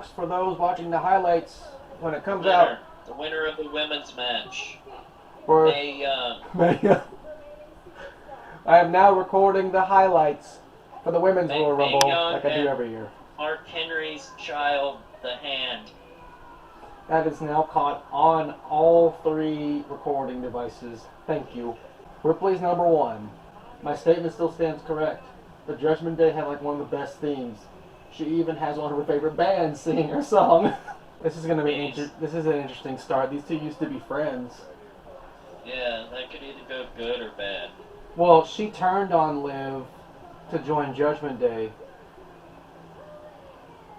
folks, for those watching the highlights, when it comes out. The winner of the women's match. For Mae Young. I am now recording the highlights for the women's Royal Rumble, like I do every year. Mark Henry's child, the Hand. That is now caught on all 3 recording devices. Thank you. Ripley's number 1. My statement still stands correct. The Judgment Day had like one of the best themes. She even has one of her favorite bands singing her song. This is gonna be this is an interesting start. These two used to be friends. Yeah, that could either go good or bad. Well, she turned on Liv to join Judgment Day.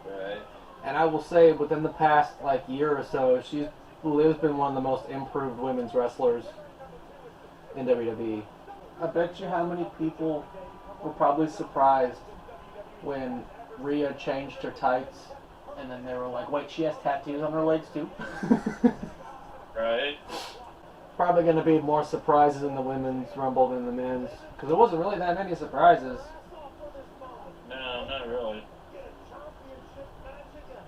Right. And I will say, within the past like year or so, Liv's been one of the most improved women's wrestlers in WWE. I bet you how many people were probably surprised when Rhea changed her tights, and then they were like, wait, she has tattoos on her legs too? Right. Probably going to be more surprises in the women's Rumble than the men's, because there wasn't really that many surprises. No, not really.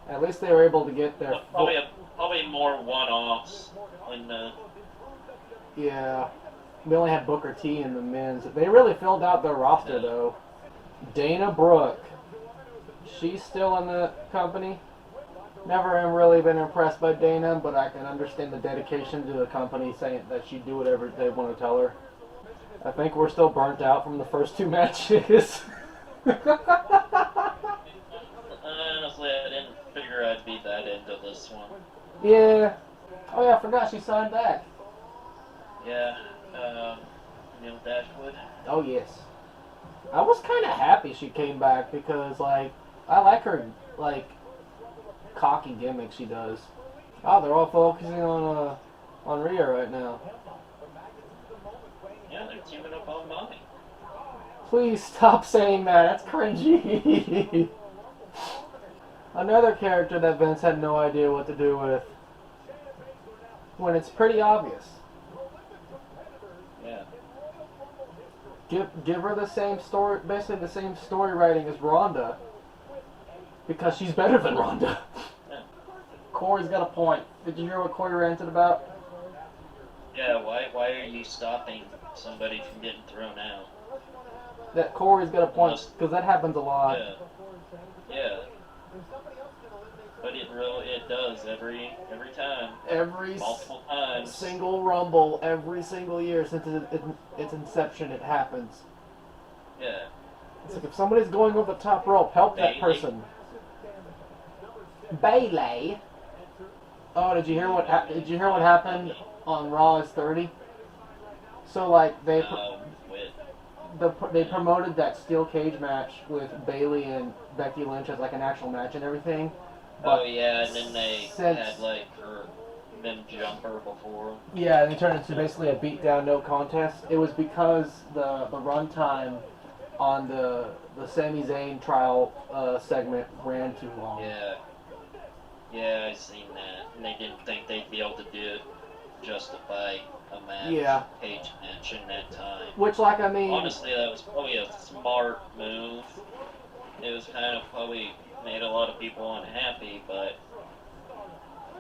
At least they were able to get their... Probably more one-offs in the... Yeah. We only had Booker T in the men's. They really filled out their roster, though. Dana Brooke. She's still in the company. Never have really been impressed by Dana, but I can understand the dedication to the company, saying that she'd do whatever they want to tell her. I think we're still burnt out from the first 2 matches. Honestly, I didn't figure I'd be that into this one. Yeah. Oh yeah, I forgot she signed back. Yeah. Neil Dashwood. Oh yes. I was kind of happy she came back because, like, I like her, like, cocky gimmick she does. Oh, they're all focusing on Rhea right now. Yeah, they're teaming up on Mommy. Please stop saying that. That's cringy. Another character that Vince had no idea what to do with, when it's pretty obvious. Yeah. Give her the same story, basically the same story writing as Ronda, because she's better than Ronda. Yeah. Corey's got a point. Did you hear what Corey ranted about? Yeah, why are you stopping somebody from getting thrown out? That Corey's got a point, because that happens a lot. Yeah. Yeah. But it does every time. Multiple times. Single Rumble, every single year since its inception, it happens. Yeah. It's like if somebody's going over the top rope, help that person. Bayley. Oh, did you hear what happened on Raw is 30? So like they promoted that steel cage match with Bayley and Becky Lynch as like an actual match and everything. But yeah, and then they had like them jump her before. Yeah, and they turned it into basically a beatdown, no contest. It was because the runtime on the Sami Zayn trial segment ran too long. Yeah, I seen that, and they didn't think they'd be able to justify a match, cage match in that time. Which, like, I mean, honestly, that was probably a smart move. It was kind of probably made a lot of people unhappy, but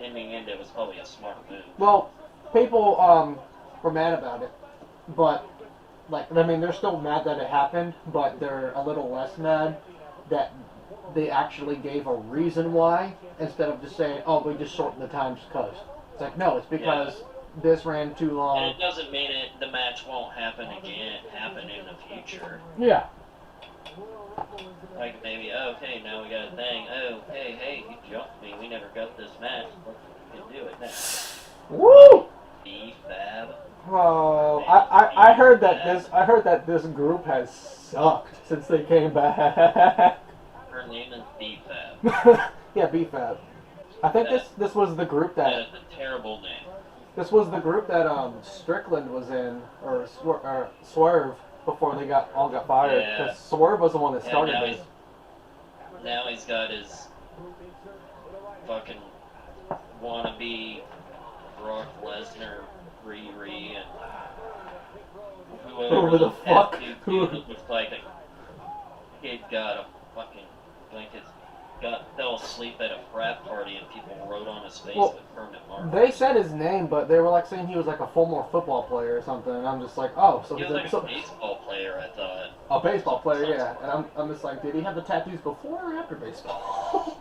in the end, it was probably a smart move. Well, people were mad about it, but like, I mean, they're still mad that it happened, but they're a little less mad that they actually gave a reason why instead of just saying, "Oh, we just shortened the time because." It's like, no, it's because this ran too long. And it doesn't mean the match won't happen again. Happen in the future. Yeah. Like maybe, okay, now we got a thing. Oh, hey, you jumped me. We never got this match. We can do it now. Woo! B-Fab. Oh, I heard that this group has sucked since they came back. Her name is B-Fab. Yeah, B-Fab. I think this was the group that. That is a terrible name. This was the group that Strickland was in, or Swerve, before they all got fired. Because Swerve was the one that started this. Now he's got his fucking wannabe Brock Lesnar Riri and whoever the fuck looks like a kid got a fucking fell asleep at a frat party and people wrote on his face Well, with permanent markers. they said his name, but they were like saying he was like a former football player or something. And I'm just like, oh, so He he's was like a baseball player, I thought. a baseball player, yeah. And I'm just like, did he have the tattoos before or after baseball?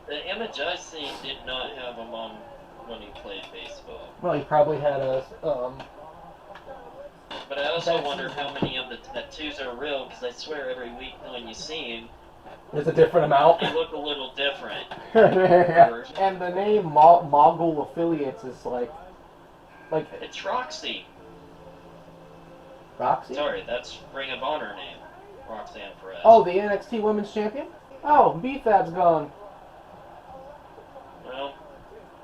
The image I seen did not have him on when he played baseball. Well, he probably had a But I also wonder how many of the tattoos are real, because I swear every week when you see him, There's a different amount. they look a little different. And the name Mogul Affiliates is like It's Roxy. Roxy? Sorry, that's Ring of Honor name. Roxanne Perez. Oh, the NXT Women's Champion? Oh, B-Fab's gone. Well,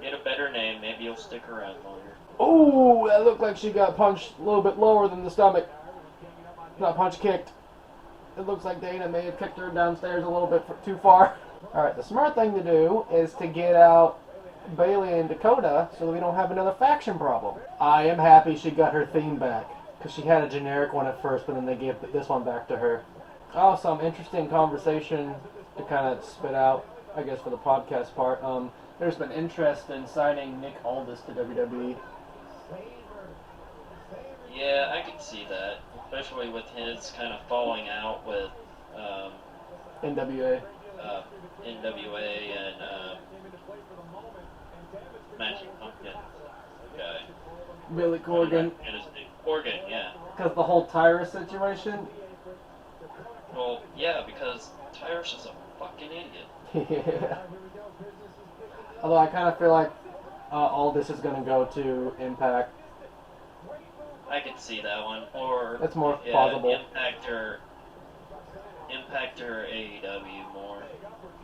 get a better name. Maybe you'll stick around longer. Oh, that looked like she got punched a little bit lower than the stomach. Not punch kicked. It looks like Dana may have kicked her downstairs a little bit too far. Alright, the smart thing to do is to get out Bailey and Dakota so that we don't have another faction problem. I am happy she got her theme back, because she had a generic one at first, but then they gave this one back to her. Oh, some interesting conversation to kind of spit out, I guess, for the podcast part. There's been interest in signing Nick Aldis to WWE. Yeah, I can see that, especially with his kind of falling out with NWA. NWA and Magic Pumpkin guy. Billy Corgan. And his name Corgan, yeah. Because the whole Tyrus situation. Well, yeah, because Tyrus is a fucking idiot. Yeah. Although I kind of feel like all this is going to go to Impact. I could see that one, or That's more plausible. Impact or AEW more.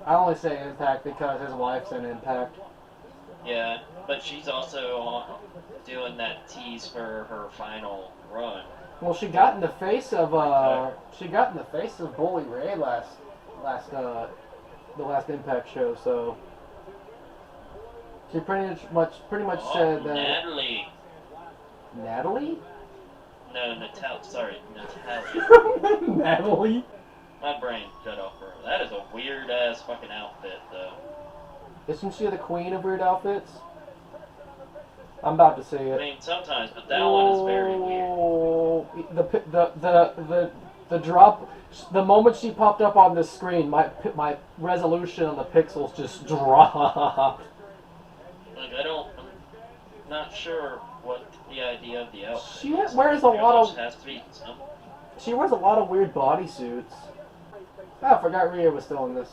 I only say Impact because his wife's in Impact. Yeah, but she's also doing that tease for her final run. Well, she got in the face of Bully Ray the last Impact show. So she pretty much said that Natalie. Natalie? No, Natalia. Sorry, Natalia. Natalie? My brain shut off for her. That is a weird ass fucking outfit, though. Isn't she the queen of weird outfits? I'm about to say it. I mean, sometimes, but that one is very weird. The drop, the moment she popped up on the screen, my resolution on the pixels just dropped. Like, I'm not sure what the idea of the outfit She is. wears a lot of. Has to be some. She wears a lot of weird bodysuits. Oh, I forgot Rhea was still in this.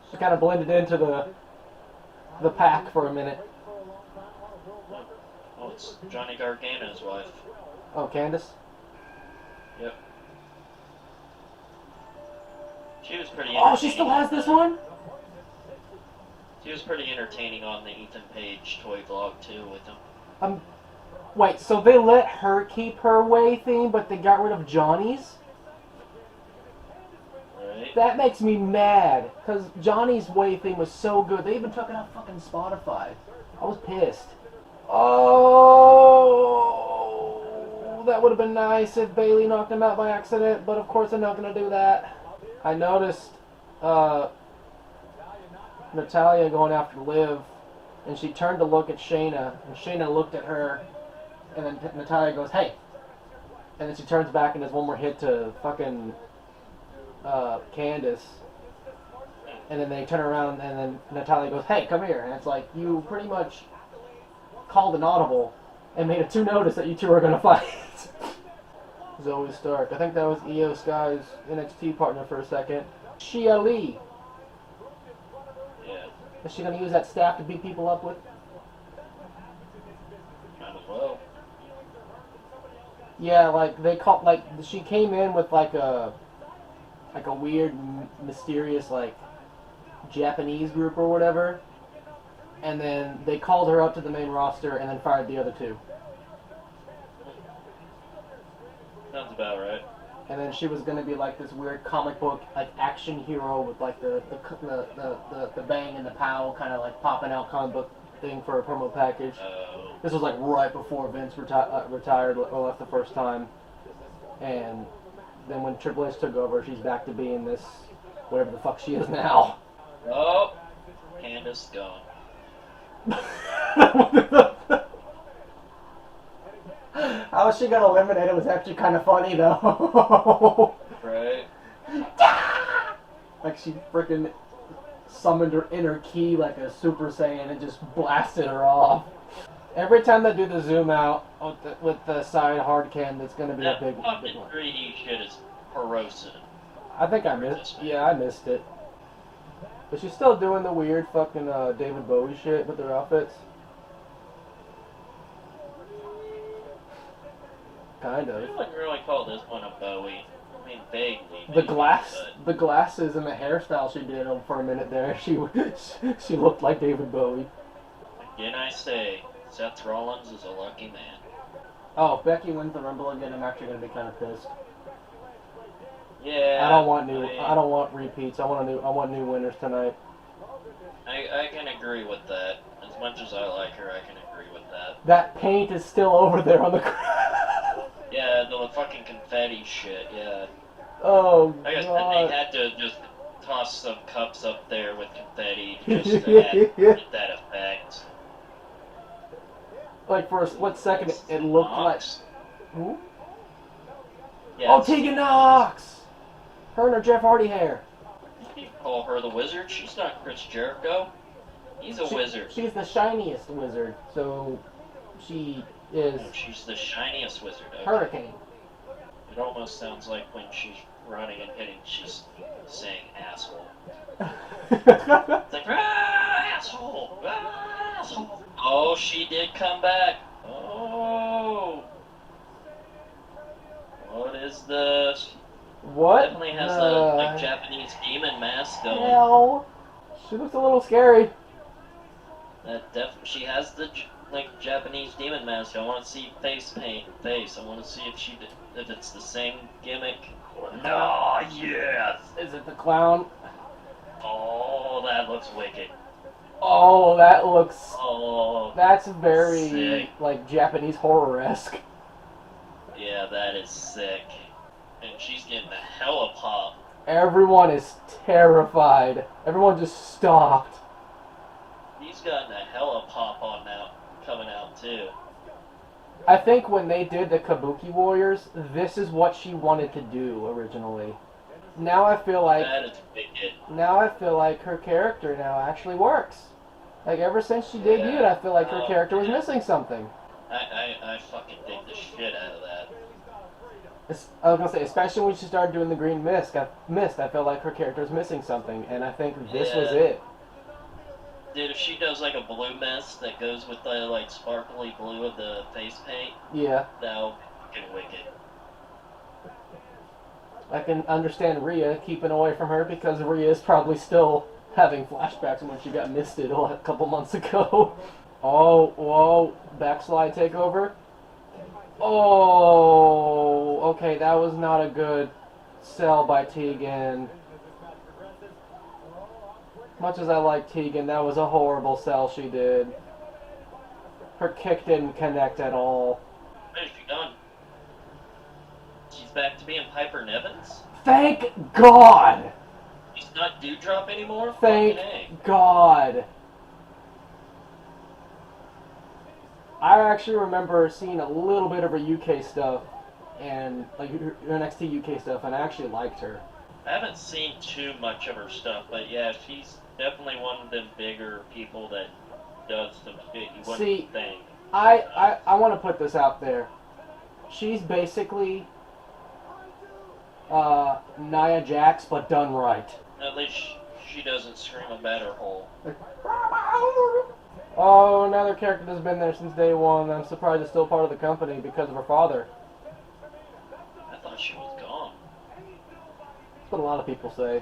She kind of blended into the pack for a minute. Oh, it's Johnny Gargano's wife. Oh, Candace? Yep. She was pretty. Oh, she still has this one? She was pretty entertaining on the Ethan Page toy vlog too with him. Wait, so they let her keep her way theme, but they got rid of Johnny's? Right. That makes me mad, because Johnny's way theme was so good. They even took it off fucking Spotify. I was pissed. Oh, that would have been nice if Bailey knocked him out by accident, but of course they're not going to do that. I noticed Natalya going after Liv, and she turned to look at Shayna, and Shayna looked at her, and then Natalya goes, hey! And then she turns back and does one more hit to fucking Candace, and then they turn around, and then Natalya goes, hey, come here, and it's like, you pretty much called an audible, and made a 2 notice that you two are going to fight. Zoe Stark. I think that was Io Sky's NXT partner for a second. Shia Lee. Yeah. Is she going to use that staff to beat people up with? Might as well. Yeah, she came in with like a weird, mysterious, like, Japanese group or whatever, and then they called her up to the main roster and then fired the other 2. Sounds about right. And then she was gonna be like this weird comic book like action hero with like the bang and the pow kind of like popping out comic book thing for a promo package. This was like right before Vince retired or left the first time, and then when Triple H took over, she's back to being this whatever the fuck she is now. Oh, Candace gone. How she got eliminated was actually kind of funny though. Right? Like she freaking summoned her inner ki like a Super Saiyan and just blasted her off. Every time they do the zoom out with the side hard cam, that's gonna be That a big fucking one. 3D shit is corrosive. I think I missed. Yeah, I missed it. But she's still doing the weird fucking David Bowie shit with her outfits. Kind I of. wouldn't really call this one a Bowie. I mean, vaguely. The maybe, the glasses and the hairstyle she did for a minute there. She looked like David Bowie. But again, I say, Seth Rollins is a lucky man. Oh, if Becky wins the Rumble again, I'm actually gonna be kind of pissed. Yeah. I don't want repeats. I want new winners tonight. I can agree with that. As much as I like her, I can agree with that. That paint is still over there on the ground. Yeah, the fucking confetti shit, yeah. Oh, I guess God. they had to just toss some cups up there with confetti just to get that effect. Like for a split second, it looked Knox. like. Who? Yeah, Oh, Tegan Knox! Her and her Jeff Hardy hair. You call her the wizard? She's not Chris Jericho. He's a wizard. She's the shiniest wizard, so she is Oh, she's the shiniest wizard. Okay. Hurricane. It almost sounds like when she's running and hitting, she's saying asshole. It's like, asshole! Asshole! Oh, she did come back. Oh. What is this? What? Definitely has the like Japanese demon mask going. Hell. She looks a little scary. She has the like Japanese demon mask. I want to see face paint face. I want to see if it's the same gimmick. No, yes. Is it the clown? Oh, that looks wicked. Oh, that looks. Oh, That's very sick. like Japanese horror-esque. Yeah, that is sick. And she's getting a hella pop. Everyone is terrified. Everyone just stopped. He's gotten a hella pop on now, coming out too. I think when they did the Kabuki Warriors, this is what she wanted to do originally. Now I feel like That is wicked. now I feel like her character now actually works. Like ever since she debuted, I feel like her character was missing something. I fucking dig the shit out of that. I was gonna say, especially when she started doing the green mist. I felt like her character was missing something, and I think this was it. Dude, if she does like a blue mist that goes with the like sparkly blue of the face paint, Yeah, that'll be fucking wicked. I can understand Rhea keeping away from her because Rhea is probably still having flashbacks from when she got misted a couple months ago. Oh, whoa, backslide takeover. Oh, okay, that was not a good sell by Tegan. Much as I like Tegan, that was a horrible sell she did. Her kick didn't connect at all. What is she done? She's back to being Piper Nevins? Thank God! She's not Dewdrop anymore? Thank Fucking A. God! I actually remember seeing a little bit of her UK stuff, and like her NXT UK stuff, and I actually liked her. I haven't seen too much of her stuff, but yeah, she's definitely one of them bigger people that does some shit you wouldn't think. I want to put this out there. She's basically Nia Jax, but done right. At least she doesn't scream a better hole. Oh, another character that's been there since day one. I'm surprised it's still part of the company because of her father. I thought she was gone. That's what a lot of people say.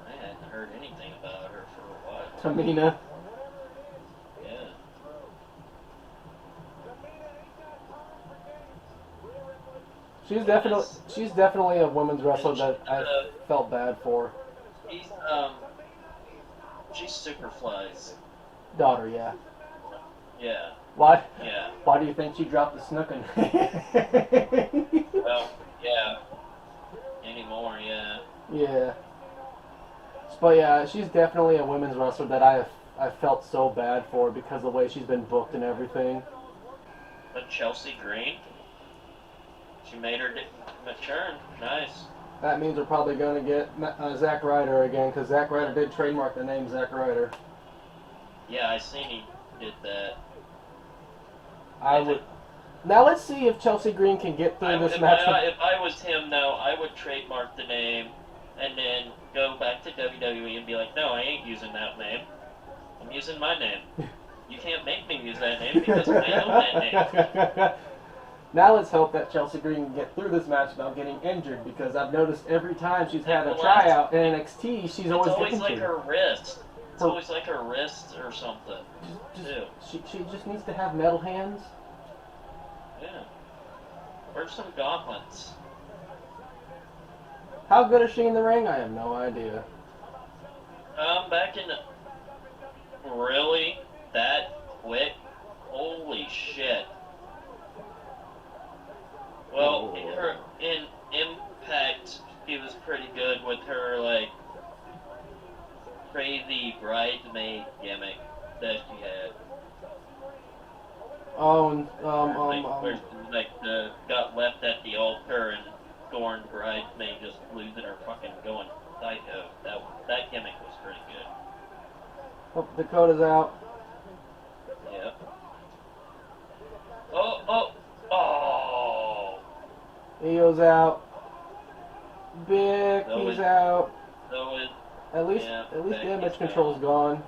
I hadn't heard anything about her for a while. Tamina. Yeah. She's definitely a women's wrestler that I felt bad for. She's Superfly's Daughter, yeah. Yeah. Why? Yeah. Why do you think she dropped the snookin'? Well, yeah. Anymore, yeah. Yeah. But yeah, she's definitely a women's wrestler that I felt so bad for because of the way she's been booked and everything. But Chelsea Green, she made her return. Nice. That means we're probably going to get Zack Ryder again because Zack Ryder did trademark the name Zack Ryder. Yeah, I seen he did that. I would. Now let's see if Chelsea Green can get through this match. If I was him, though, I would trademark the name and then go back to WWE and be like, no, I ain't using that name. I'm using my name. You can't make me use that name because I own that name. Now let's hope that Chelsea Green can get through this match without getting injured because I've noticed every time she's had a tryout in NXT, she's always getting injured. It's always like her wrist. It's always like her wrist or something. She just needs to have metal hands. Yeah. Or some gauntlets. How good is she in the ring? I have no idea. Back in really that quick? Holy shit. Well, in Impact, she was pretty good with her, like, crazy bridesmaid gimmick that she had. Oh, got left at the altar and scorned bridesmaid just losing her fucking going psycho. That gimmick was pretty good. Oh, Dakota's out. Yep. Oh! Io's out. Becky's out. At least damage control's gone.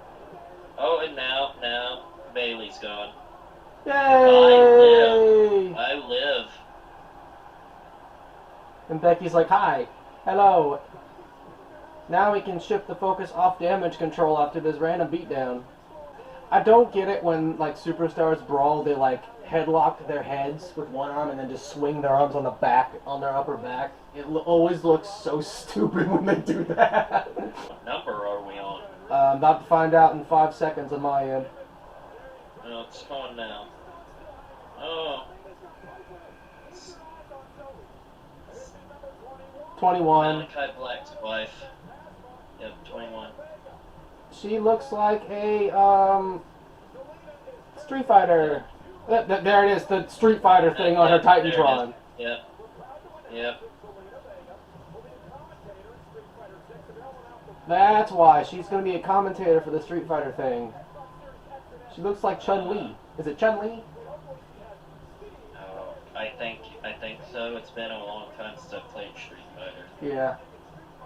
Oh, and now Bailey's gone. Yay! I live. And Becky's like, hi, hello. Now we can shift the focus off damage control after this random beatdown. I don't get it when, like, superstars brawl, they, like, headlock their heads with one arm and then just swing their arms on the back, on their upper back. It always looks so stupid when they do that. What number are we on? I'm about to find out in 5 seconds on my end. No, it's going now. Oh. 21. Malachi Black's wife. Yep, 21. She looks like a, Street Fighter. There it is, the Street Fighter thing on her Titantron. Yep. That's why. She's going to be a commentator for the Street Fighter thing. She looks like Chun-Li. Is it Chun-Li? Oh, I think so. It's been a long time since I've played Street Fighter. Yeah.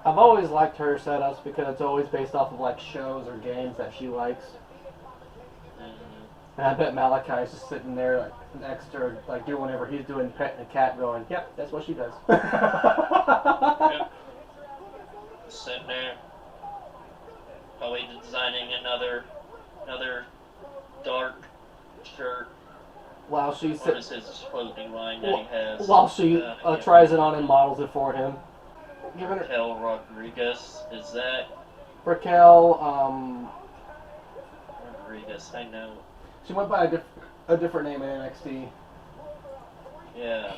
I've always liked her setups because it's always based off of, like, shows or games that she likes. And I bet Malachi's just sitting there, like, next to her, like, doing whatever he's doing, petting a cat, going, yep, that's what she does. Yep. Just sitting there, probably designing another dark shirt. While she's What is his clothing line that he has? While she tries it on and models it for him. Giving her Raquel Rodriguez, is that? Raquel, Rodriguez, I know. She went by a different name in NXT. Yeah.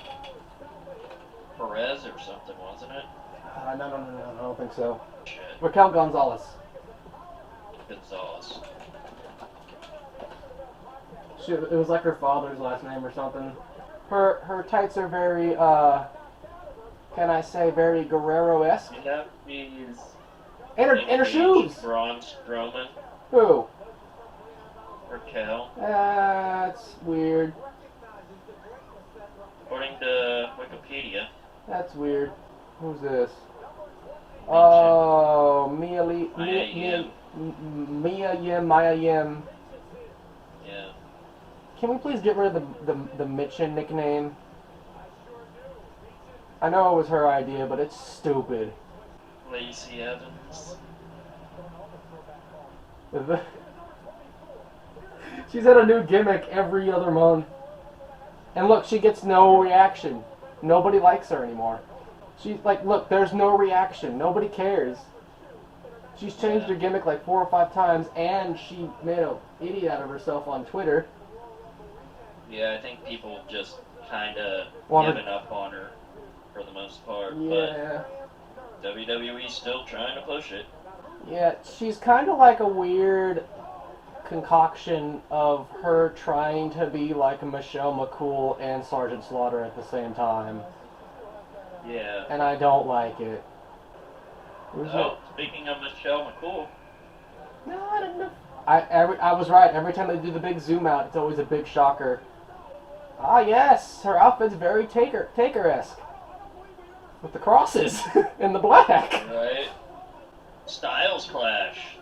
Perez or something, wasn't it? No, I don't think so. Shit. Raquel Gonzalez. Gonzalez. It was like her father's last name or something. Her tights are very, can I say, very Guerrero-esque. Yeah, he's... And her shoes! Braun Strowman. Who? Raquel. That's weird. According to Wikipedia. That's weird. Who's this? Oh, Mia Yim. Yeah. Can we please get rid of the Mitchin nickname? I know it was her idea, but it's stupid. Lacey Evans. She's had a new gimmick every other month. And look, she gets no reaction. Nobody likes her anymore. She's like, look, there's no reaction. Nobody cares. She's changed her gimmick like 4 or 5 times, and she made an idiot out of herself on Twitter. Yeah, I think people just kind of given up on her for the most part. Yeah. WWE's still trying to push it. Yeah, she's kind of like a weird concoction of her trying to be like Michelle McCool and Sergeant Slaughter at the same time. Yeah. And I don't like it. Oh, speaking of Michelle McCool. No, I don't know. I was right. Every time they do the big zoom out, it's always a big shocker. Ah, yes, her outfit's very Taker-esque. With the crosses and the black. Right. Styles clash.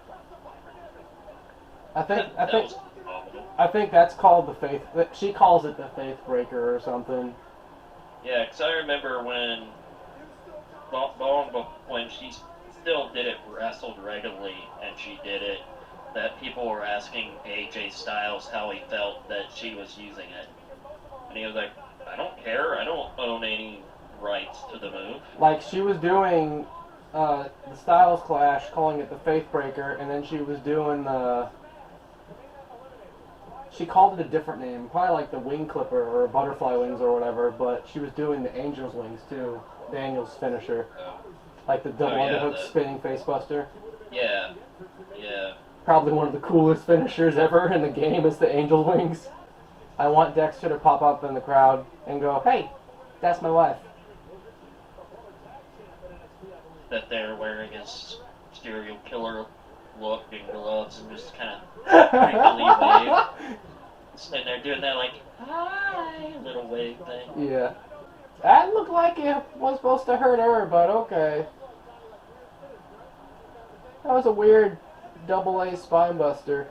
I think that's called the faith. She calls it the faith breaker or something. Yeah, because I remember when she still wrestled regularly, and she did it, that people were asking AJ Styles how he felt that she was using it, and he was like, "I don't care. I don't own any rights to the move." Like she was doing the Styles Clash, calling it the faith breaker, and then she was doing the. She called it a different name, probably like the wing clipper or butterfly wings or whatever, but she was doing the Angel's wings too, Daniel's finisher. Like the double underhook spinning facebuster. Yeah. Yeah. Probably one of the coolest finishers ever in the game is the Angel wings. I want Dexter to pop up in the crowd and go, "Hey, that's my wife." That they're wearing his serial killer look and gloves and just kind of creepily wave. Sitting there doing that like, "Hi," little wave thing. Yeah. That looked like it was supposed to hurt her, but okay. That was a weird double-A spine buster.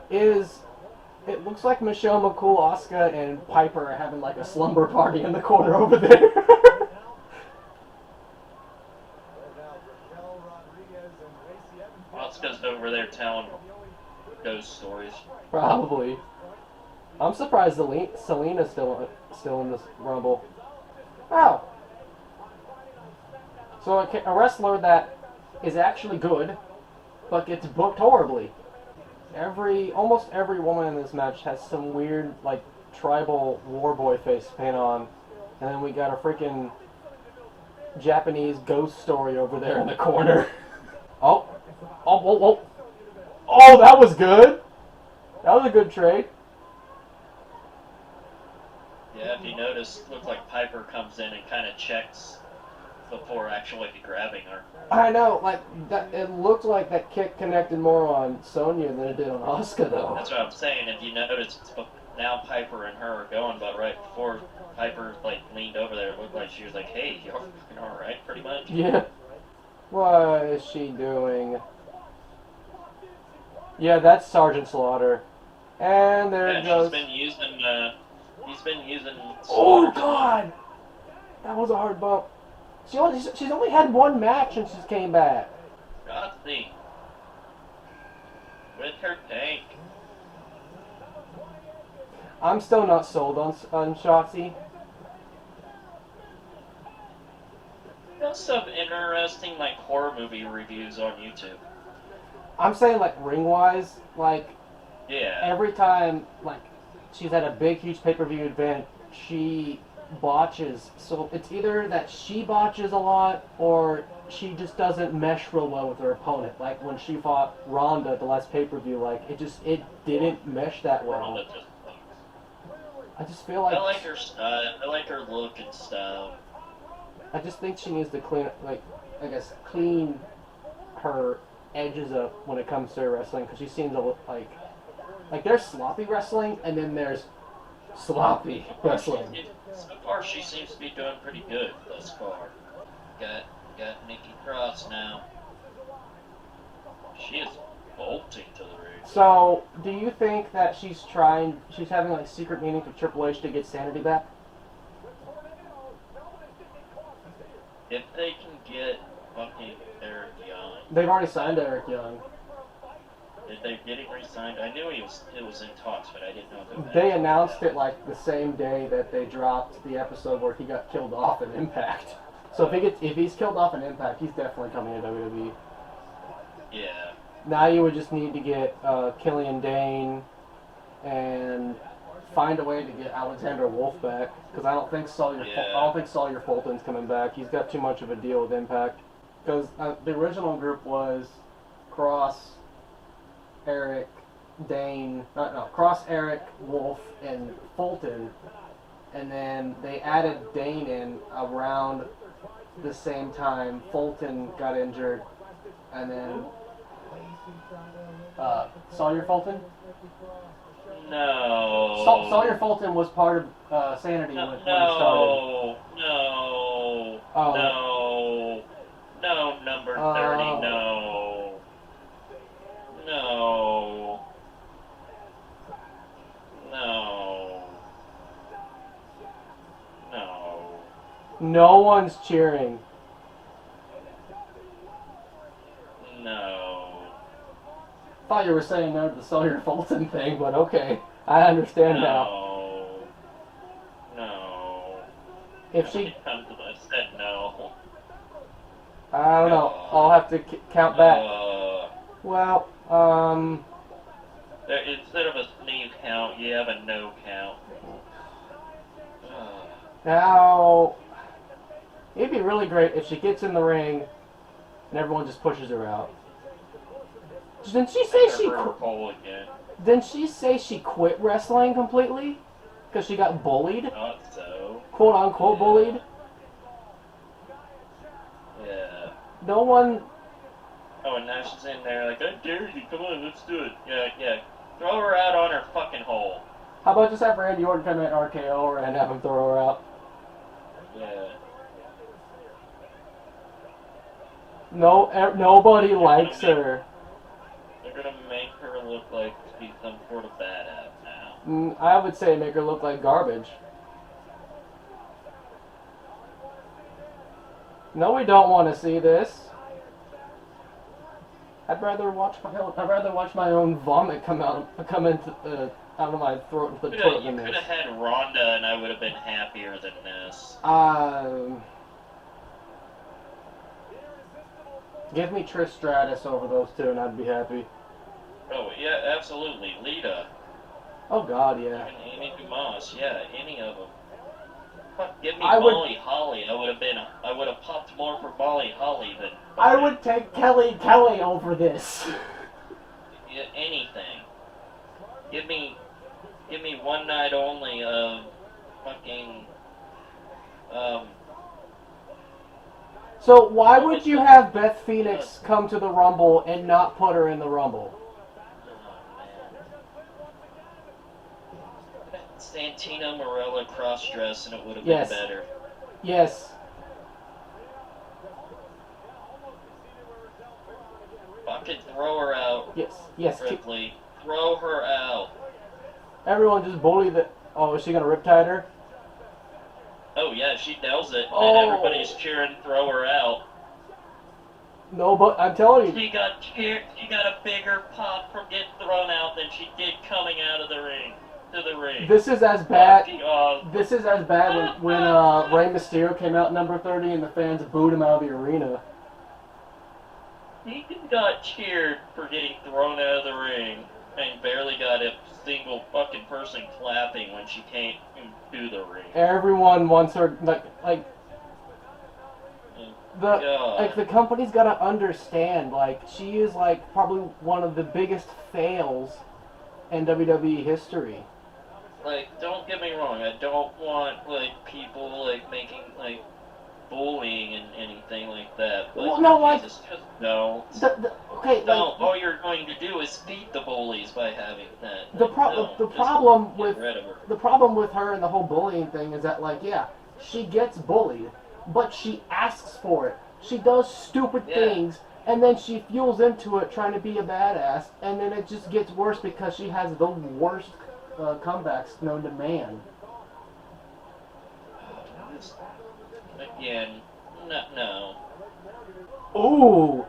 It looks like Michelle McCool, Asuka, and Piper are having like a slumber party in the corner over there. Asuka's over there telling ghost stories. Probably. I'm surprised Selena's still in this Rumble. Oh. So a wrestler that is actually good, but gets booked horribly. Almost every woman in this match has some weird, like, tribal warboy face paint on. And then we got a freaking Japanese ghost story over there in the corner. Oh, that was good. That was a good trade. Yeah, if you notice, it looks like Piper comes in and kind of checks before actually grabbing her. I know, like that. It looked like that kick connected more on Sonya than it did on Asuka, though. That's what I'm saying. If you notice, now Piper and her are going, but right before Piper like leaned over there, it looked like she was like, "Hey, you're all right," pretty much. Yeah. What is she doing? Yeah, that's Sergeant Slaughter. And there it goes. He's been using. Oh God! That was a hard bump. She's only had one match since she came back. Shotzi. With her tank. I'm still not sold on Shotzi. There's some interesting like horror movie reviews on YouTube. I'm saying like ring-wise, like yeah. Every time like she's at a big huge pay-per-view event, she botches. So it's either that she botches a lot or she just doesn't mesh real well with her opponent. Like when she fought Ronda at the last pay-per-view, like it didn't mesh that well. Ronda just I just feel like I like her style. I like her look and style. I just think she needs to clean her edges up when it comes to her wrestling, because she seems like there's sloppy wrestling and then there's sloppy wrestling. So far, she seems to be doing pretty good thus far. Got Nikki Cross now. She is bolting to the ring. So, do you think that she's having like secret meetings with Triple H to get sanity back? If they can get fucking Eric Young. They've already signed Eric Young. Did they get him re-signed? I knew it was in talks, but I didn't know if They announced it like the same day that they dropped the episode where he got killed off in Impact. So if he's killed off in Impact, he's definitely coming to WWE. Yeah. Now you would just need to get Killian Dane and find a way to get Alexander Wolf back, because I don't think Sawyer Fulton's coming back. He's got too much of a deal with Impact. Because the original group was Cross, Eric, Dane, Cross, Eric, Wolf, and Fulton, and then they added Dane in around the same time. Fulton got injured, and then Sawyer Fulton. No. Sawyer Fulton was part of Sanity when he started. No. Oh. No. No, number 30, no. No. No. No. No one's cheering. No. Thought you were saying no to the Sawyer Fulton thing, but okay. I understand now. No. If she... I said no. I don't know. I'll have to count back. Well, Instead of a sneeze count, you have a no count. Now, it'd be really great if she gets in the ring and everyone just pushes her out. Didn't she say Didn't she say she quit wrestling completely because she got bullied? Not so. Quote unquote bullied. Yeah. No one. Oh, and now she's in there like, I dare you, come on, let's do it. Yeah. Throw her out on her fucking hole. How about just have Randy Orton come in RKO her and have him throw her out? Yeah. No, nobody likes her. They're gonna make her look like she's some sort of badass now. I would say make her look like garbage. No, we don't want to see this. I'd rather watch my own vomit come into out of my throat into the toilet than this. You could have had Ronda, and I would have been happier than this. Give me Trish Stratus over those two, and I'd be happy. Oh yeah, absolutely, Lita. Oh God, yeah. Even Amy Dumas, yeah, any of them. Fuck, give me Molly Holly. I would have popped more for Molly Holly than. I would take Kelly over this. Yeah, anything. Give me one night only of fucking. So why would you have Beth Phoenix come to the Rumble and not put her in the Rumble? Santina Morella cross-dress and it would have been better. Yes. Fucking throw her out. Yes. Ripley. Throw her out. Everyone just bully the... Oh, is she going to riptide her? Oh, yeah, she nails it. And everybody's cheering, throw her out. No, but I'm telling you... She got a bigger pop from getting thrown out than she did coming out of the ring. To the ring. This is as bad. This is as bad when Rey Mysterio came out number 30 and the fans booed him out of the arena. He got cheered for getting thrown out of the ring and barely got a single fucking person clapping when she came to the ring. Everyone wants her the company's got to understand, like, she is like probably one of the biggest fails in WWE history. Like, don't get me wrong, I don't want, like, people, like, making, like, bullying and anything like that. But well, no, like... Just no. Okay, no, like... all you're going to do is feed the bullies by having that. The problem with her and the whole bullying thing is that, like, yeah, she gets bullied, but she asks for it. She does stupid things, and then she fuels into it trying to be a badass, and then it just gets worse because she has the worst comebacks known to man. Again, no. Ooh!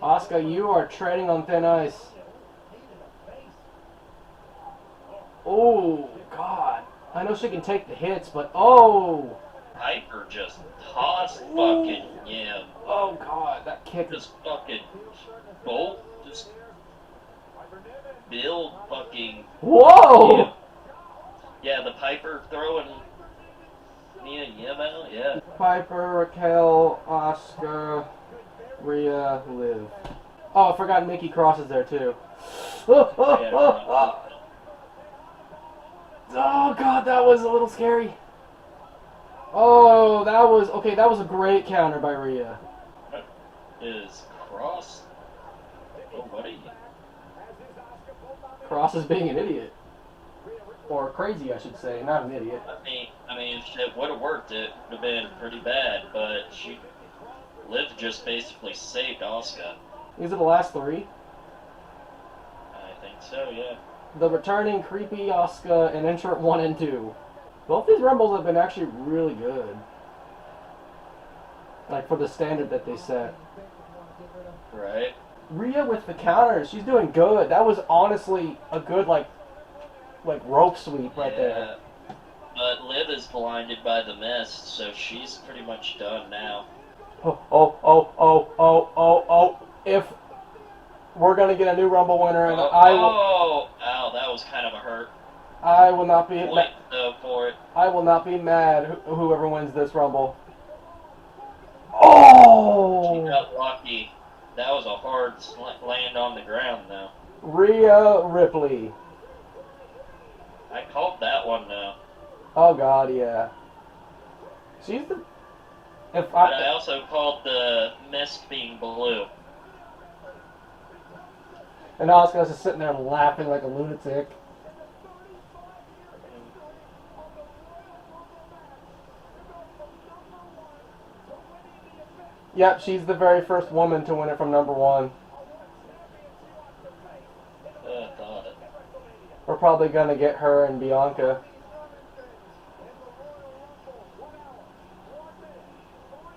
Asuka, you are treading on thin ice. Oh, God. I know she can take the hits, but oh! Piper just tossed fucking Oh, God, that kick. Just fucking bolt. Just. Bill fucking... Whoa! Yeah, the Piper throwing Mia Yim out, yeah. Piper, Raquel, Asuka, Rhea, Liv. Oh, I forgot Nikki Cross is there too. Oh, God, that was a little scary. Oh, that was okay. That was a great counter by Rhea. Is Cross? Oh, buddy. Cross is being an idiot, or crazy, I should say, not an idiot. I mean, if it would have worked, it would have been pretty bad. But Liv just basically saved Asuka. These are the last three. I think so, yeah. The returning creepy Asuka and entrant 1 and 2. Both these Rumbles have been actually really good. Like, for the standard that they set. Right. Rhea with the counters, she's doing good. That was honestly a good, like rope sweep right there. But Liv is blinded by the mist, so she's pretty much done now. Oh. If we're going to get a new Rumble winner, and ow, that was kind of a hurt. I will not be for it. I will not be mad whoever wins this Rumble. Oh! She got lucky. That was a hard land on the ground, though. Rhea Ripley. I called that one, though. Oh, God, yeah. She's the... But I also called the mist being blue. And Asuka's just sitting there laughing like a lunatic. Yep, she's the very first woman to win it from number 1. I thought it. We're probably going to get her and Bianca.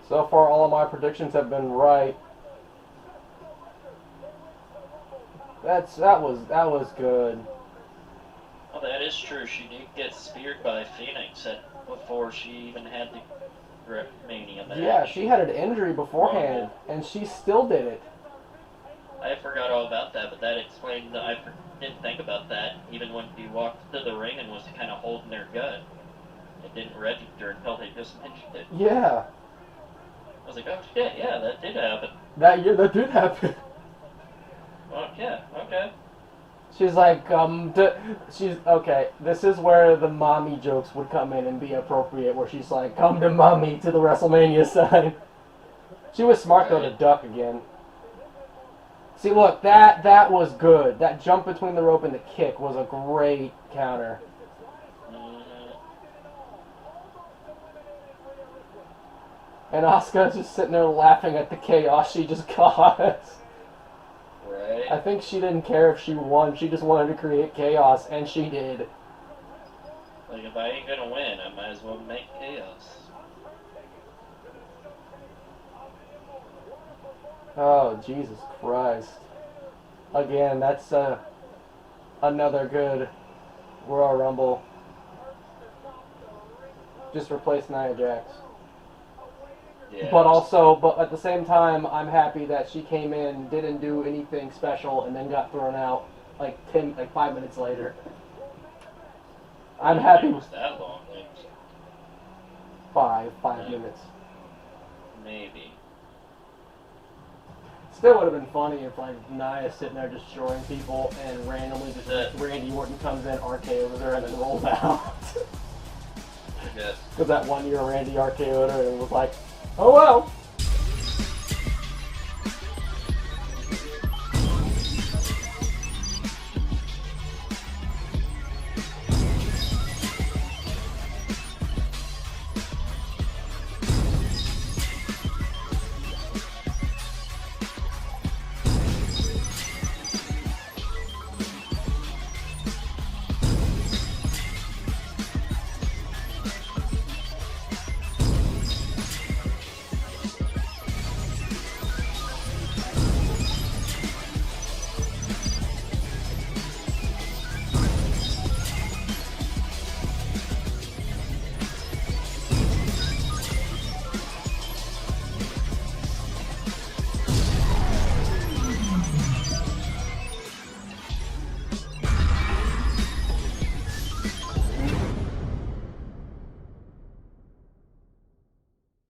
So far, all of my predictions have been right. That was good. Well, that is true. She did get speared by Phoenix before she even had the Mania match. Yeah, she had an injury beforehand, and she still did it. I forgot all about that, but that explained that I didn't think about that. Even when she walked to the ring and was kind of holding their gun, it didn't register until they just mentioned it. Yeah. I was like, oh shit, yeah, that did happen. That did happen. Oh yeah, okay. She's like, she's, okay, this is where the mommy jokes would come in and be appropriate, where she's like, come to mommy to the WrestleMania sign. She was smart, though, to duck again. See, look, that was good. That jump between the rope and the kick was a great counter. And Asuka's just sitting there laughing at the chaos she just caused. Right. I think she didn't care if she won. She just wanted to create chaos, and she did. Like, if I ain't gonna win, I might as well make chaos. Oh, Jesus Christ. Again, that's another good Royal Rumble. Just replace Nia Jax. Yeah, But at the same time, I'm happy that she came in, didn't do anything special, and then got thrown out like 5 minutes later. I'm happy. It was that long. Five minutes. Maybe. Still would have been funny if Nia's sitting there destroying people and randomly just Randy Orton comes in, RKO's her, and then rolls out. Yeah. Because that 1 year Randy RKO'd her and it was like, oh well.